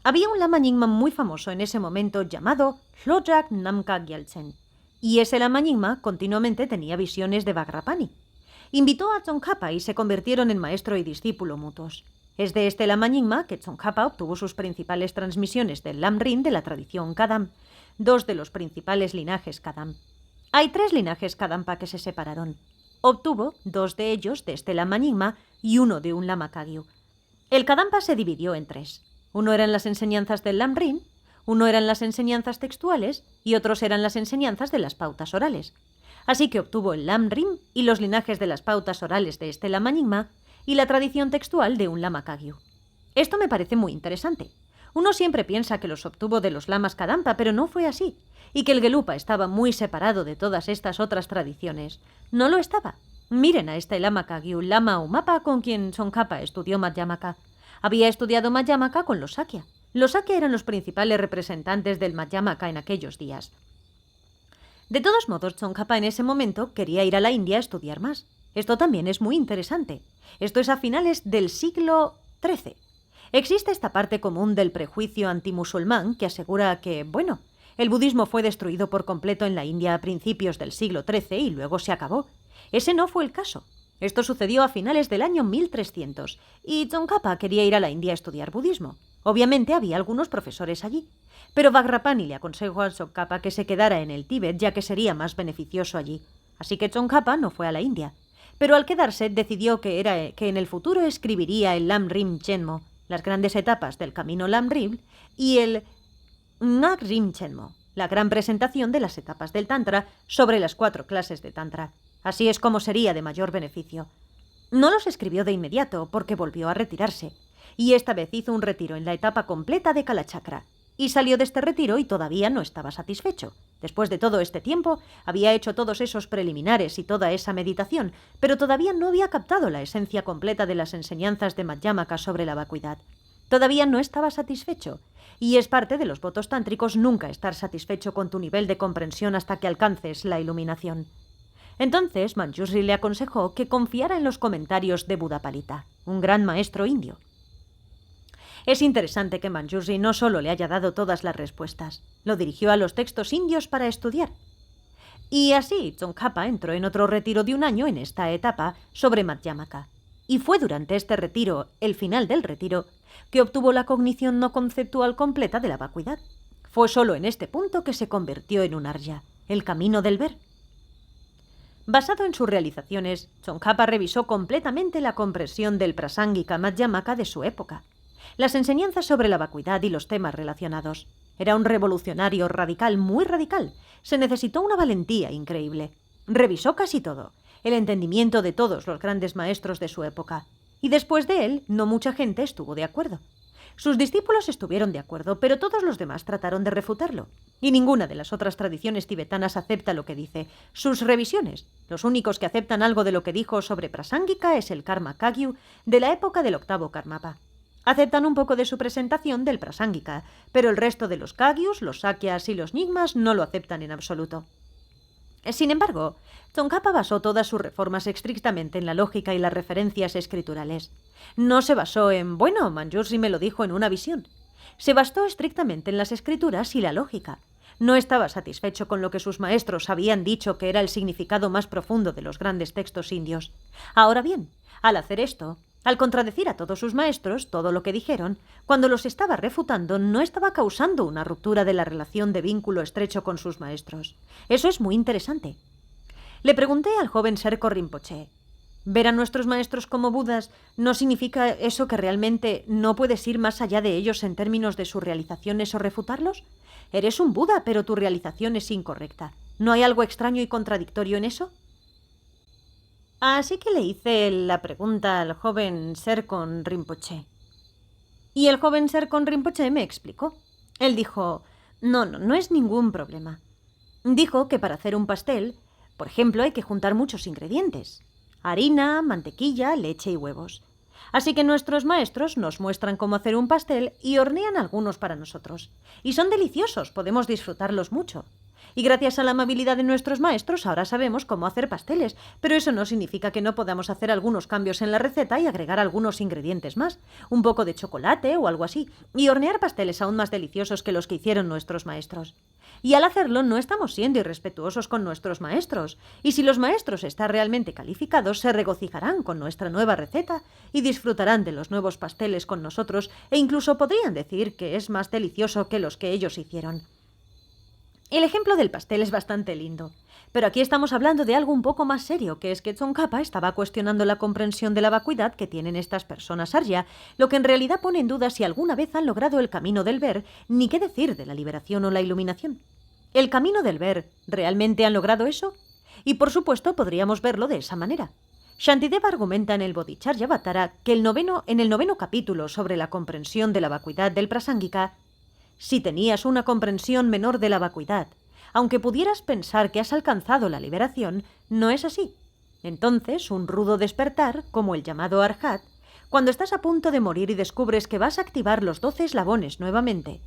Había un lama Nyingma muy famoso en ese momento llamado Hlojak Namka Gyaltsen, y ese lama Nyingma continuamente tenía visiones de Vajrapani. Invitó a Tsongkhapa y se convirtieron en maestro y discípulo mutuos. Es de este lama Nyingma que Tsongkhapa obtuvo sus principales transmisiones del Lamrim de la tradición Kadam, 2 de los principales linajes Kadam. Hay 3 linajes Kadampa que se separaron. Obtuvo 2 de ellos de este lama Nyingma y 1 de un lama Kagyu. El Kadampa se dividió en 3. Uno eran las enseñanzas del Lamrim, uno eran las enseñanzas textuales y otros eran las enseñanzas de las pautas orales. Así que obtuvo el Lamrim y los linajes de las pautas orales de este lama Nyingma y la tradición textual de un lama Kagyu. Esto me parece muy interesante. Uno siempre piensa que los obtuvo de los lamas Kadampa, pero no fue así, y que el Gelupa estaba muy separado de todas estas otras tradiciones. No lo estaba. Miren a este lama Kagyu, lama Umapa, con quien Tsongkhapa estudió Madhyamaka. Había estudiado Madhyamaka con los Sakya. Los Sakya eran los principales representantes del Madhyamaka en aquellos días. De todos modos, Tsongkhapa en ese momento quería ir a la India a estudiar más. Esto también es muy interesante. Esto es a finales del siglo XIII. Existe esta parte común del prejuicio antimusulmán que asegura que, bueno, el budismo fue destruido por completo en la India a principios del siglo XIII y luego se acabó. Ese no fue el caso. Esto sucedió a finales del año 1300 y Tsongkhapa quería ir a la India a estudiar budismo. Obviamente había algunos profesores allí, pero Vajrapani le aconsejó a Tsongkhapa que se quedara en el Tíbet ya que sería más beneficioso allí. Así que Tsongkhapa no fue a la India, pero al quedarse decidió que en el futuro escribiría el Lamrim Chenmo, las grandes etapas del camino Lamrim, y el Ngagrim Chenmo, la gran presentación de las etapas del Tantra sobre las 4 clases de Tantra. Así es como sería de mayor beneficio. No los escribió de inmediato porque volvió a retirarse, y esta vez hizo un retiro en la etapa completa de Kalachakra. Y salió de este retiro y todavía no estaba satisfecho. Después de todo este tiempo, había hecho todos esos preliminares y toda esa meditación, pero todavía no había captado la esencia completa de las enseñanzas de Madhyamaka sobre la vacuidad. Todavía no estaba satisfecho, y es parte de los votos tántricos nunca estar satisfecho con tu nivel de comprensión hasta que alcances la iluminación. Entonces, Manjushri le aconsejó que confiara en los comentarios de Buddhapalita, un gran maestro indio. Es interesante que Manjushri no solo le haya dado todas las respuestas, lo dirigió a los textos indios para estudiar. Y así, Tsongkhapa entró en otro retiro de un año en esta etapa sobre Madhyamaka. Y fue durante este retiro, el final del retiro, que obtuvo la cognición no conceptual completa de la vacuidad. Fue solo en este punto que se convirtió en un arya, el camino del ver. Basado en sus realizaciones, Tsongkhapa revisó completamente la comprensión del Prasangika Madhyamaka de su época, las enseñanzas sobre la vacuidad y los temas relacionados. Era un revolucionario radical, muy radical. Se necesitó una valentía increíble. Revisó casi todo, el entendimiento de todos los grandes maestros de su época. Y después de él, no mucha gente estuvo de acuerdo. Sus discípulos estuvieron de acuerdo, pero todos los demás trataron de refutarlo. Y ninguna de las otras tradiciones tibetanas acepta lo que dice. Sus revisiones, los únicos que aceptan algo de lo que dijo sobre Prasangika es el Karma Kagyu de la época del octavo Karmapa. Aceptan un poco de su presentación del Prasangika, pero el resto de los Kagyus, los Sakyas y los Nyingmas no lo aceptan en absoluto. Sin embargo, Tsongkhapa basó todas sus reformas estrictamente en la lógica y las referencias escriturales. No se basó en, bueno, Manjushri me lo dijo en una visión. Se basó estrictamente en las escrituras y la lógica. No estaba satisfecho con lo que sus maestros habían dicho que era el significado más profundo de los grandes textos indios. Ahora bien, al hacer esto, al contradecir a todos sus maestros todo lo que dijeron, cuando los estaba refutando no estaba causando una ruptura de la relación de vínculo estrecho con sus maestros. Eso es muy interesante. Le pregunté al joven Serko Rinpoche, ¿ver a nuestros maestros como budas no significa eso que realmente no puedes ir más allá de ellos en términos de sus realizaciones o refutarlos? Eres un buda, pero tu realización es incorrecta. ¿No hay algo extraño y contradictorio en eso? Así que le hice la pregunta al joven Serkon Rinpoche. Y el joven Serkon Rinpoche me explicó. Él dijo, no es ningún problema. Dijo que para hacer un pastel, por ejemplo, hay que juntar muchos ingredientes. Harina, mantequilla, leche y huevos. Así que nuestros maestros nos muestran cómo hacer un pastel y hornean algunos para nosotros. Y son deliciosos, podemos disfrutarlos mucho. Y gracias a la amabilidad de nuestros maestros ahora sabemos cómo hacer pasteles, pero eso no significa que no podamos hacer algunos cambios en la receta y agregar algunos ingredientes más, un poco de chocolate o algo así, y hornear pasteles aún más deliciosos que los que hicieron nuestros maestros. Y al hacerlo no estamos siendo irrespetuosos con nuestros maestros, y si los maestros están realmente calificados se regocijarán con nuestra nueva receta y disfrutarán de los nuevos pasteles con nosotros e incluso podrían decir que es más delicioso que los que ellos hicieron. El ejemplo del pastel es bastante lindo, pero aquí estamos hablando de algo un poco más serio, que es que Tsongkhapa estaba cuestionando la comprensión de la vacuidad que tienen estas personas arya, lo que en realidad pone en duda si alguna vez han logrado el camino del ver, ni qué decir de la liberación o la iluminación. ¿El camino del ver, realmente han logrado eso? Y por supuesto podríamos verlo de esa manera. Shantideva argumenta en el Bodhicharyavatara que en el noveno capítulo sobre la comprensión de la vacuidad del Prasangika, si tenías una comprensión menor de la vacuidad, aunque pudieras pensar que has alcanzado la liberación, no es así. Entonces, un rudo despertar, como el llamado Arhat, cuando estás a punto de morir y descubres que vas a activar los 12 eslabones nuevamente.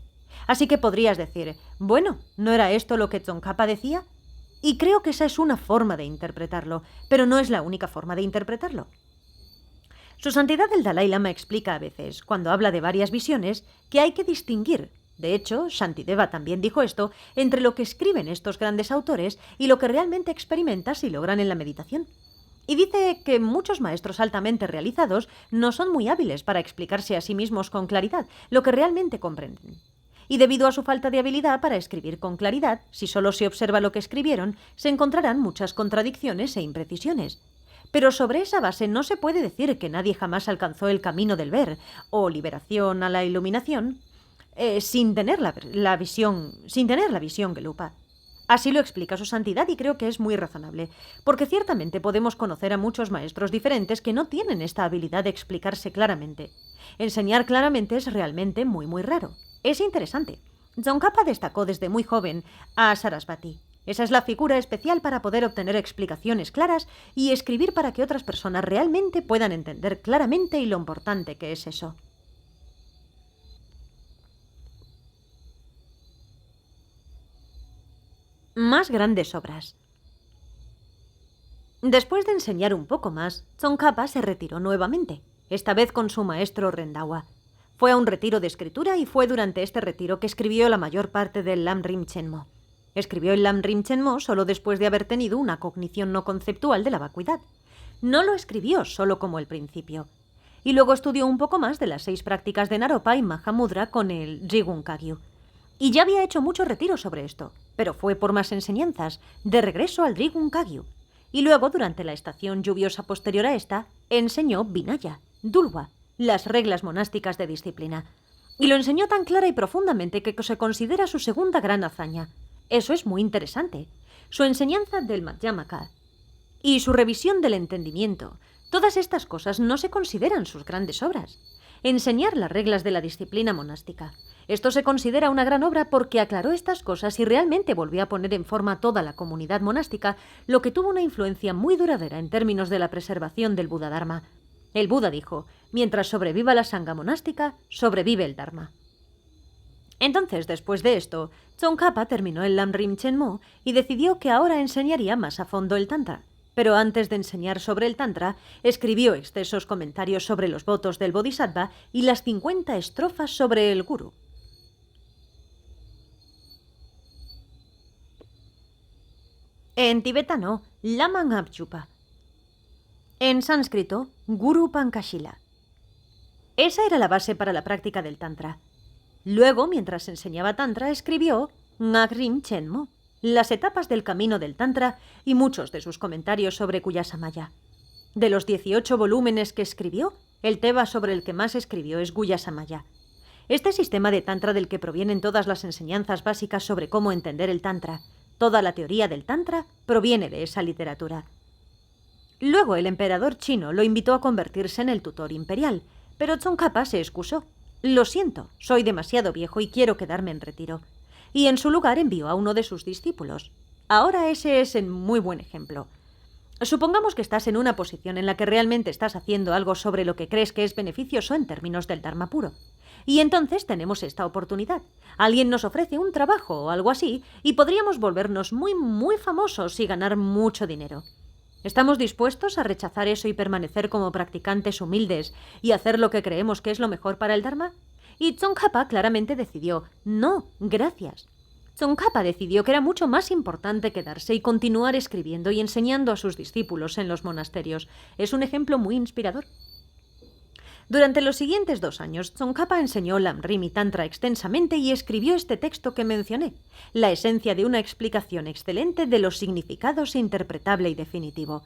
Así que podrías decir, bueno, ¿no era esto lo que Tsongkhapa decía? Y creo que esa es una forma de interpretarlo, pero no es la única forma de interpretarlo. Su Santidad el Dalai Lama explica a veces, cuando habla de varias visiones, que hay que distinguir. De hecho, Shantideva también dijo esto, entre lo que escriben estos grandes autores y lo que realmente experimentas y logran en la meditación. Y dice que muchos maestros altamente realizados no son muy hábiles para explicarse a sí mismos con claridad lo que realmente comprenden. Y debido a su falta de habilidad para escribir con claridad, si solo se observa lo que escribieron, se encontrarán muchas contradicciones e imprecisiones. Pero sobre esa base no se puede decir que nadie jamás alcanzó el camino del ver o liberación a la iluminación sin tener la visión Gelupa. Así lo explica su santidad y creo que es muy razonable, porque ciertamente podemos conocer a muchos maestros diferentes que no tienen esta habilidad de explicarse claramente. Enseñar claramente es realmente muy muy raro. Es interesante. Tsongkhapa destacó desde muy joven a Sarasvati. Esa es la figura especial para poder obtener explicaciones claras y escribir para que otras personas realmente puedan entender claramente y lo importante que es eso. Más grandes obras. Después de enseñar un poco más, Tsongkhapa se retiró nuevamente, esta vez con su maestro Rendawa. Fue a un retiro de escritura y fue durante este retiro que escribió la mayor parte del Lamrim Chenmo. Escribió el Lamrim Chenmo solo después de haber tenido una cognición no conceptual de la vacuidad. No lo escribió solo como el principio. Y luego estudió un poco más de las 6 prácticas de Naropa y Mahamudra con el Drigun Kagyu. Y ya había hecho muchos retiros sobre esto, pero fue por más enseñanzas, de regreso al Drigun Kagyu. Y luego, durante la estación lluviosa posterior a esta, enseñó Vinaya, Dulwa, las reglas monásticas de disciplina. Y lo enseñó tan clara y profundamente que se considera su segunda gran hazaña. Eso es muy interesante. Su enseñanza del Madhyamaka y su revisión del entendimiento, todas estas cosas no se consideran sus grandes obras. Enseñar las reglas de la disciplina monástica. Esto se considera una gran obra porque aclaró estas cosas y realmente volvió a poner en forma toda la comunidad monástica, lo que tuvo una influencia muy duradera en términos de la preservación del Buda Dharma. El Buda dijo, mientras sobreviva la sangha monástica, sobrevive el Dharma. Entonces, después de esto, Tsongkhapa terminó el Lamrim Chenmo y decidió que ahora enseñaría más a fondo el Tantra. Pero antes de enseñar sobre el Tantra, escribió extensos comentarios sobre los votos del Bodhisattva y las 50 estrofas sobre el Guru. En tibetano, Lama Ngabchupa. En sánscrito, Guru Pankashila. Esa era la base para la práctica del Tantra. Luego, mientras enseñaba Tantra, escribió Ngagrim Chenmo, las etapas del camino del Tantra y muchos de sus comentarios sobre Guyasamaya. De los 18 volúmenes que escribió, el tema sobre el que más escribió es Guyasamaya. Este sistema de Tantra del que provienen todas las enseñanzas básicas sobre cómo entender el Tantra, toda la teoría del Tantra, proviene de esa literatura. Luego el emperador chino lo invitó a convertirse en el tutor imperial, pero Tsongkhapa se excusó. Lo siento, soy demasiado viejo y quiero quedarme en retiro. Y en su lugar envió a uno de sus discípulos. Ahora ese es un muy buen ejemplo. Supongamos que estás en una posición en la que realmente estás haciendo algo sobre lo que crees que es beneficioso en términos del Dharma puro. Y entonces tenemos esta oportunidad. Alguien nos ofrece un trabajo o algo así y podríamos volvernos muy, muy famosos y ganar mucho dinero. ¿Estamos dispuestos a rechazar eso y permanecer como practicantes humildes y hacer lo que creemos que es lo mejor para el Dharma? Y Tsongkhapa claramente decidió, no, gracias. Tsongkhapa decidió que era mucho más importante quedarse y continuar escribiendo y enseñando a sus discípulos en los monasterios. Es un ejemplo muy inspirador. Durante los siguientes 2 años, Tsongkhapa enseñó Lamrim y Tantra extensamente y escribió este texto que mencioné, la esencia de una explicación excelente de los significados interpretable y definitivo.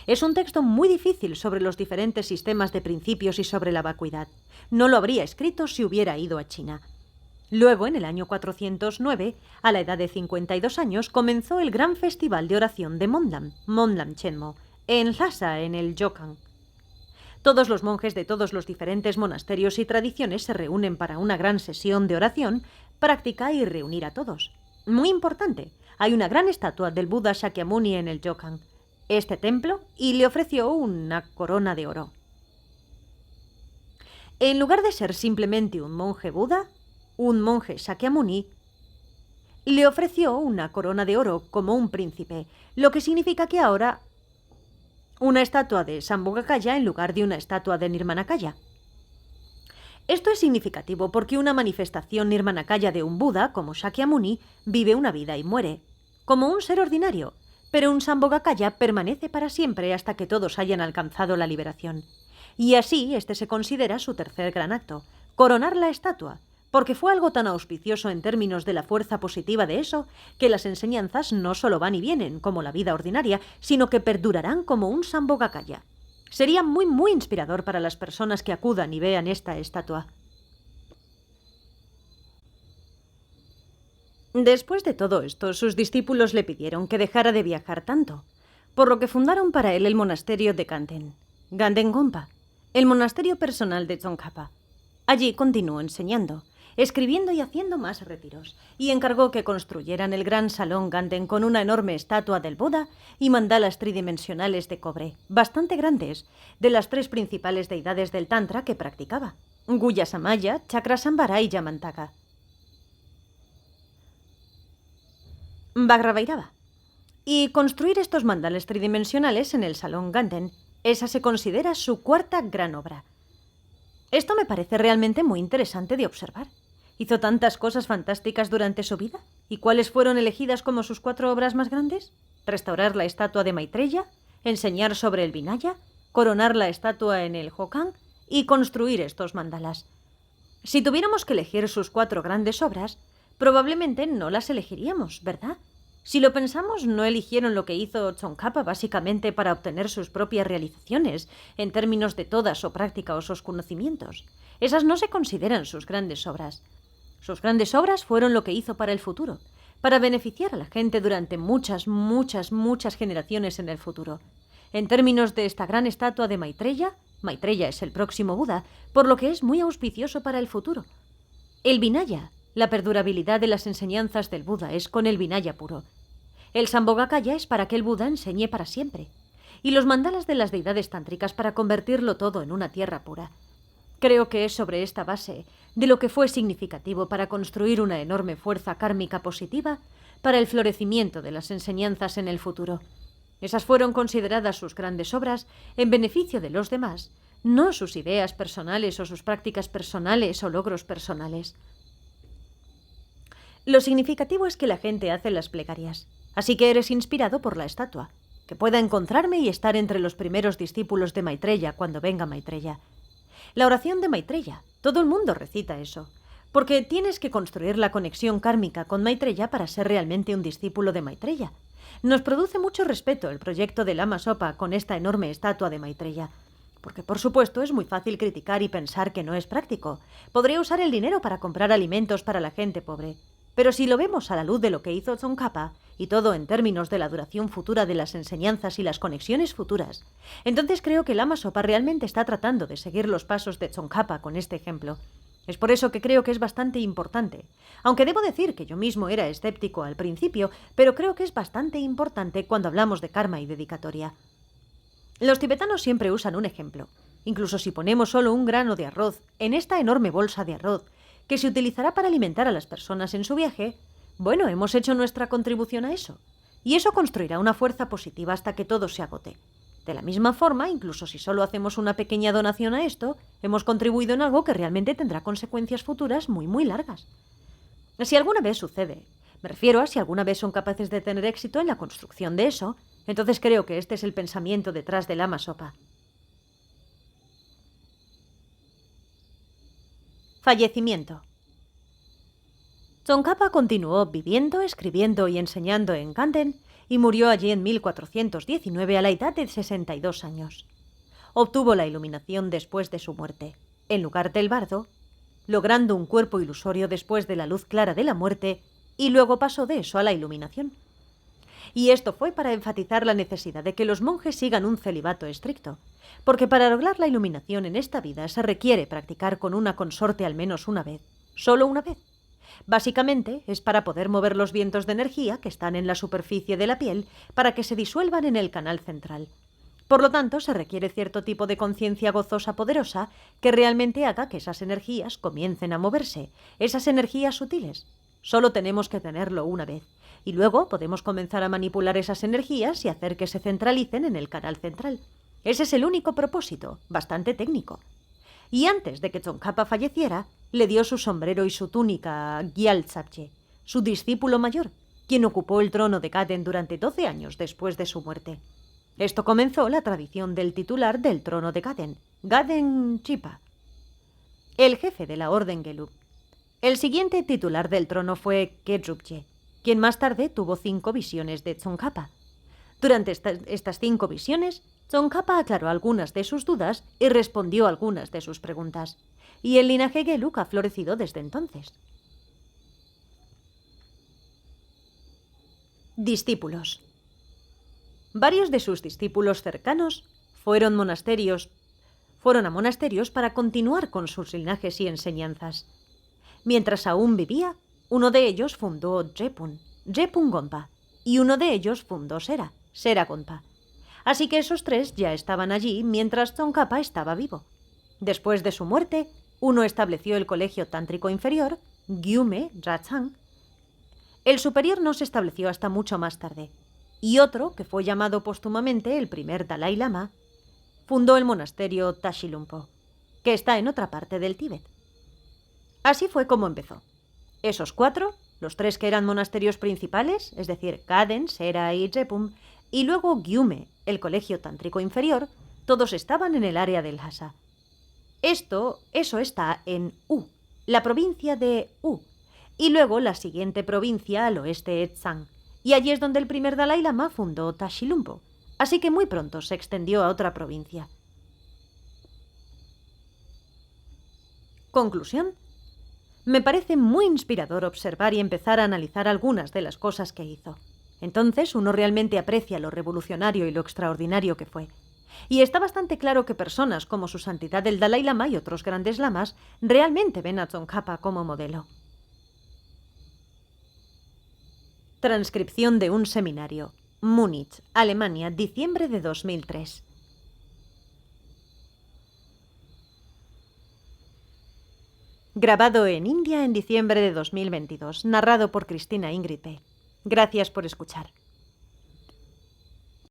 Es un texto muy difícil sobre los diferentes sistemas de principios y sobre la vacuidad. No lo habría escrito si hubiera ido a China. Luego, en el año 409, a la edad de 52 años, comenzó el gran festival de oración de Monlam Chenmo, en Lhasa, en el Jokang. Todos los monjes de todos los diferentes monasterios y tradiciones se reúnen para una gran sesión de oración, práctica y reunir a todos. Muy importante, hay una gran estatua del Buda Shakyamuni en el Jokang, este templo, y le ofreció una corona de oro. En lugar de ser simplemente un monje Buda, un monje Shakyamuni le ofreció una corona de oro como un príncipe, lo que significa que ahora una estatua de Sambhogakaya en lugar de una estatua de Nirmanakaya. Esto es significativo porque una manifestación Nirmanakaya de un Buda, como Shakyamuni, vive una vida y muere. Como un ser ordinario, Pero un Sambhogakaya permanece para siempre hasta que todos hayan alcanzado la liberación. Y así este se considera su tercer gran acto, coronar la estatua, porque fue algo tan auspicioso en términos de la fuerza positiva de eso, que las enseñanzas no solo van y vienen, como la vida ordinaria, sino que perdurarán como un Sambhogakaya. Sería muy, muy inspirador para las personas que acudan y vean esta estatua. Después de todo esto, sus discípulos le pidieron que dejara de viajar tanto, por lo que fundaron para él el monasterio de Ganden, Ganden Gompa, el monasterio personal de Tsongkhapa. Allí continuó enseñando, escribiendo y haciendo más retiros, y encargó que construyeran el gran salón Ganden con una enorme estatua del Buda y mandalas tridimensionales de cobre, bastante grandes, de las tres principales deidades del Tantra que practicaba, Guyasamaya, Chakrasambhara y Yamantaka. Vajravairava. Y construir estos mandales tridimensionales en el salón Ganden, esa se considera su cuarta gran obra. Esto me parece realmente muy interesante de observar. ¿Hizo tantas cosas fantásticas durante su vida? ¿Y cuáles fueron elegidas como sus 4 obras más grandes? Restaurar la estatua de Maitreya, enseñar sobre el Vinaya, coronar la estatua en el Hokan y construir estos mandalas. Si tuviéramos que elegir sus 4 grandes obras, probablemente no las elegiríamos, ¿verdad? Si lo pensamos, no eligieron lo que hizo Tsongkhapa básicamente para obtener sus propias realizaciones, en términos de toda su práctica o sus conocimientos. Esas no se consideran sus grandes obras. Sus grandes obras fueron lo que hizo para el futuro, para beneficiar a la gente durante muchas, muchas, muchas generaciones en el futuro. En términos de esta gran estatua de Maitreya, Maitreya es el próximo Buda, por lo que es muy auspicioso para el futuro. El Vinaya, la perdurabilidad de las enseñanzas del Buda, es con el Vinaya puro. El Sambhogakaya es para que el Buda enseñe para siempre. Y los mandalas de las deidades tántricas para convertirlo todo en una tierra pura. Creo que es sobre esta base de lo que fue significativo para construir una enorme fuerza kármica positiva para el florecimiento de las enseñanzas en el futuro. Esas fueron consideradas sus grandes obras en beneficio de los demás, no sus ideas personales o sus prácticas personales o logros personales. Lo significativo es que la gente hace las plegarias, así que eres inspirado por la estatua, que pueda encontrarme y estar entre los primeros discípulos de Maitreya cuando venga Maitreya. La oración de Maitreya, todo el mundo recita eso, porque tienes que construir la conexión kármica con Maitreya para ser realmente un discípulo de Maitreya. Nos produce mucho respeto el proyecto de Lama Zopa con esta enorme estatua de Maitreya, porque por supuesto es muy fácil criticar y pensar que no es práctico. Podría usar el dinero para comprar alimentos para la gente pobre. Pero si lo vemos a la luz de lo que hizo Tsongkhapa, y todo en términos de la duración futura de las enseñanzas y las conexiones futuras, entonces creo que Lama Zopa realmente está tratando de seguir los pasos de Tsongkhapa con este ejemplo. Es por eso que creo que es bastante importante. Aunque debo decir que yo mismo era escéptico al principio, pero creo que es bastante importante cuando hablamos de karma y dedicatoria. Los tibetanos siempre usan un ejemplo. Incluso si ponemos solo un grano de arroz en esta enorme bolsa de arroz, que se utilizará para alimentar a las personas en su viaje, bueno, hemos hecho nuestra contribución a eso. Y eso construirá una fuerza positiva hasta que todo se agote. De la misma forma, incluso si solo hacemos una pequeña donación a esto, hemos contribuido en algo que realmente tendrá consecuencias futuras muy, muy largas. Si alguna vez sucede, me refiero a si alguna vez son capaces de tener éxito en la construcción de eso, entonces creo que este es el pensamiento detrás del Lama Zopa. Fallecimiento. Tsongkhapa continuó viviendo, escribiendo y enseñando en Ganden y murió allí en 1419 a la edad de 62 años. Obtuvo la iluminación después de su muerte, en lugar del bardo, logrando un cuerpo ilusorio después de la luz clara de la muerte, y luego pasó de eso a la iluminación. Y esto fue para enfatizar la necesidad de que los monjes sigan un celibato estricto, porque para lograr la iluminación en esta vida se requiere practicar con una consorte al menos una vez, solo una vez. Básicamente es para poder mover los vientos de energía que están en la superficie de la piel para que se disuelvan en el canal central. Por lo tanto, se requiere cierto tipo de conciencia gozosa poderosa que realmente haga que esas energías comiencen a moverse, esas energías sutiles. Solo tenemos que tenerlo una vez, y luego podemos comenzar a manipular esas energías y hacer que se centralicen en el canal central. Ese es el único propósito, bastante técnico. Y antes de que Tsongkhapa falleciera, le dio su sombrero y su túnica a Gyaltsabje, su discípulo mayor, quien ocupó el trono de Gaden durante 12 años después de su muerte. Esto comenzó la tradición del titular del trono de Gaden, Gaden Chipa, el jefe de la Orden Gelug. El siguiente titular del trono fue Gedrubje, quien más tarde tuvo 5 visiones de Tsongkhapa. Durante estas 5 visiones, Tsongkhapa aclaró algunas de sus dudas y respondió algunas de sus preguntas, y el linaje Gelug ha florecido desde entonces. Discípulos. Varios de sus discípulos cercanos fueron a monasterios para continuar con sus linajes y enseñanzas. Mientras aún vivía, uno de ellos fundó Drepung Gompa, y uno de ellos fundó Sera Gompa. Así que esos 3 ya estaban allí mientras Tsongkhapa estaba vivo. Después de su muerte, uno estableció el colegio tántrico inferior, Gyume Ratsang. El superior no se estableció hasta mucho más tarde, y otro, que fue llamado póstumamente el primer Dalai Lama, fundó el monasterio Tashilhunpo, que está en otra parte del Tíbet. Así fue como empezó. Esos 4, los 3 que eran monasterios principales, es decir, Gaden, Sera y Drepung, y luego Gyume, el colegio tántrico inferior, todos estaban en el área del Lhasa. Eso está en U, la provincia de U, y luego la siguiente provincia al oeste es Tsang, y allí es donde el primer Dalai Lama fundó Tashilhunpo, así que muy pronto se extendió a otra provincia. Conclusión. Me parece muy inspirador observar y empezar a analizar algunas de las cosas que hizo. Entonces uno realmente aprecia lo revolucionario y lo extraordinario que fue. Y está bastante claro que personas como su santidad el Dalai Lama y otros grandes lamas realmente ven a Tsongkhapa como modelo. Transcripción de un seminario. Múnich, Alemania, diciembre de 2003. Grabado en India en diciembre de 2022. Narrado por Cristina Ingrid P. Gracias por escuchar.